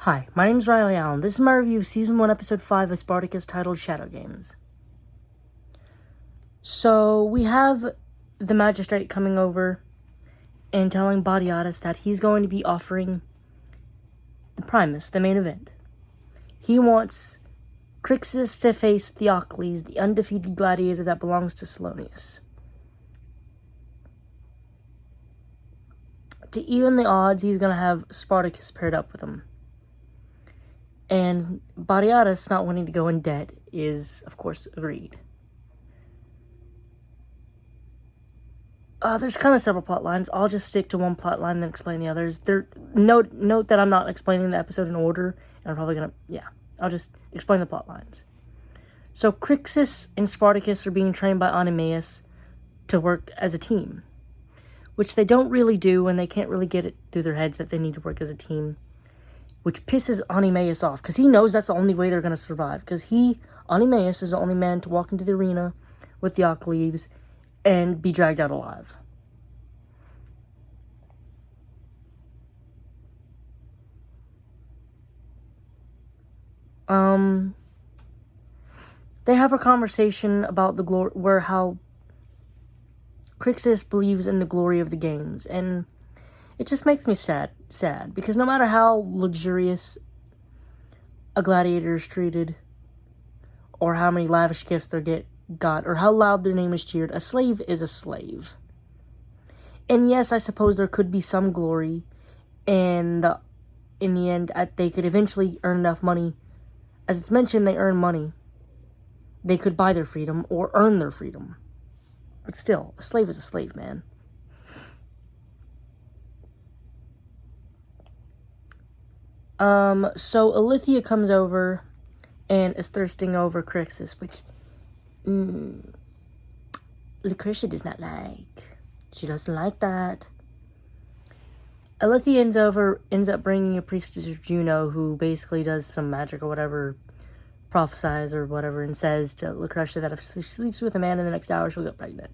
Hi, my name is Riley Allen. This is my review of Season 1, Episode 5 of Spartacus, titled Shadow Games. So, we have the magistrate coming over and telling Batiatus that he's going to be offering the Primus, the main event. He wants Crixus to face Theocles, the undefeated gladiator that belongs to Salonius. To even the odds, he's going to have Spartacus paired up with him. And Batiatus, not wanting to go in debt, is, of course, agreed. There's kind of several plot lines. I'll just stick to one plot line and then explain the others. Note that I'm not explaining the episode in order, and I'm probably I'll just explain the plot lines. So, Crixus and Spartacus are being trained by Oenomaus to work as a team, which they don't really do, and they can't really get it through their heads that they need to work as a team, which pisses Oenomaus off, because he knows that's the only way they're going to survive, because Oenomaus, is the only man to walk into the arena with Theocles and be dragged out alive. They have a conversation about the glory, how Crixus believes in the glory of the games, and it just makes me sad, because no matter how luxurious a gladiator is treated, or how many lavish gifts they got, or how loud their name is cheered, a slave is a slave. And yes, I suppose there could be some glory, and in the end, they could eventually earn enough money. As it's mentioned, they earn money. They could buy their freedom, or earn their freedom. But still, a slave is a slave, man. So Alithia comes over and is thirsting over Crixus, which Lucretia does not like. She doesn't like that. Alithia ends up bringing a priestess of Juno, who basically does some magic or whatever, prophesies or whatever, and says to Lucretia that if she sleeps with a man in the next hour, she'll get pregnant.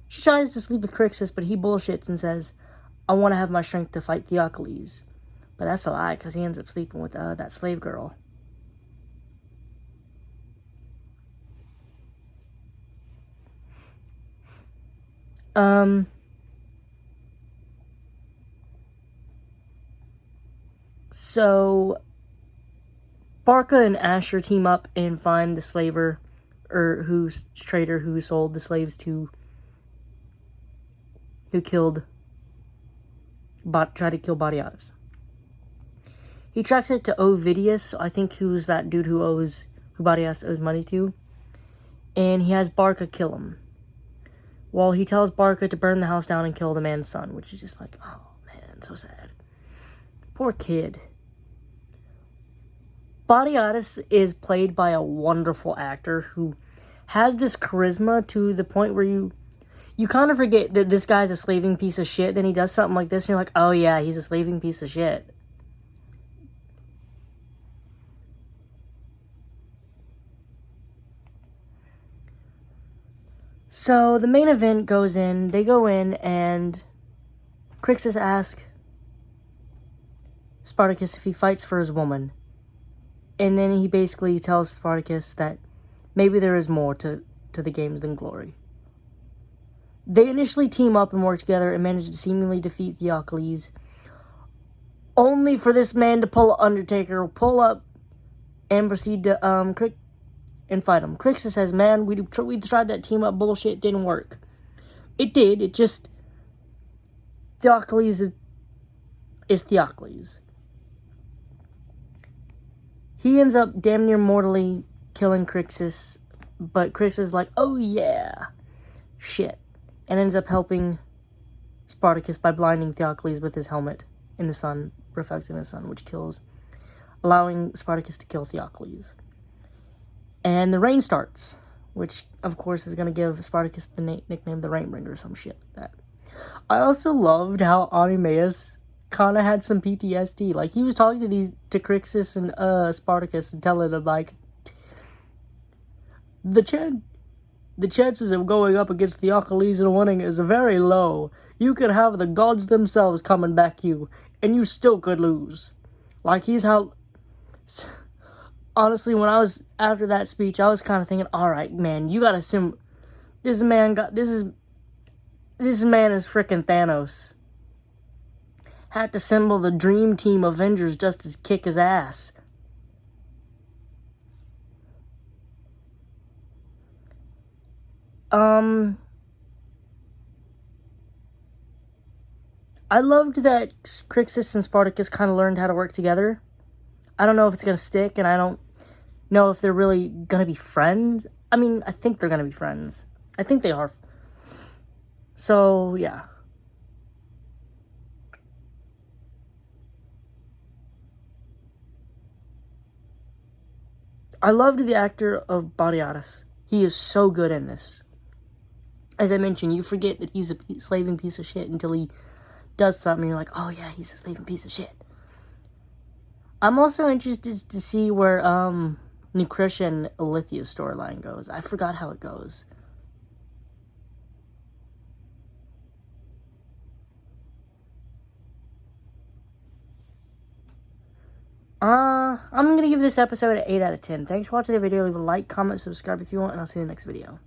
She tries to sleep with Crixus, but he bullshits and says, I want to have my strength to fight Theocles. But that's a lie, because he ends up sleeping with that slave girl. So Barca and Asher team up and find the slaver, trader who sold the slaves to, tried to kill Batiatus. He tracks it to Ovidius, I think, who's that dude who Batiatus owes money to, and he has Barca kill him. Well, he tells Barca to burn the house down and kill the man's son, which is just like, oh man, so sad. Poor kid. Batiatus is played by a wonderful actor who has this charisma to the point where you kind of forget that this guy's a slaving piece of shit. Then he does something like this, and you're like, oh yeah, he's a slaving piece of shit. So the main event goes in. They go in, and Crixus asks Spartacus if he fights for his woman. And then he basically tells Spartacus that maybe there is more to the games than glory. They initially team up and work together and manage to seemingly defeat Theocles, only for this man to pull pull up and proceed to and fight him. Crixus says, man, we tried that team up bullshit, it didn't work. It did, it just, Theocles is Theocles. He ends up damn near mortally killing Crixus, but Crixus is like, oh yeah, shit, and ends up helping Spartacus by blinding Theocles with his helmet in the sun, reflecting the sun, which allowing Spartacus to kill Theocles. And the rain starts, which, of course, is going to give Spartacus the nickname the Rainbringer or some shit like that. I also loved how Oenomaus kind of had some PTSD. Like, he was talking to Crixus and Spartacus and telling them, like, the chances of going up against Theocles and winning is very low. You could have the gods themselves come and back you, and you still could lose. Like, he's how... Honestly, when I was... After that speech, I was kind of thinking, alright, man, you gotta This man is freaking Thanos. Had to assemble the Dream Team Avengers just to kick his ass. I loved that Crixus and Spartacus kind of learned how to work together. I don't know if it's going to stick, and I don't know if they're really going to be friends. I mean, I think they're going to be friends. I think they are. So, yeah. I loved the actor of Bariatus. He is so good in this. As I mentioned, you forget that he's a slaving piece of shit until he does something, and you're like, oh yeah, he's a slaving piece of shit. I'm also interested to see where Lucretia and Alithia's storyline goes. I forgot how it goes. I'm gonna give this episode an 8 out of 10. Thanks for watching the video. Leave a like, comment, subscribe if you want, and I'll see you in the next video.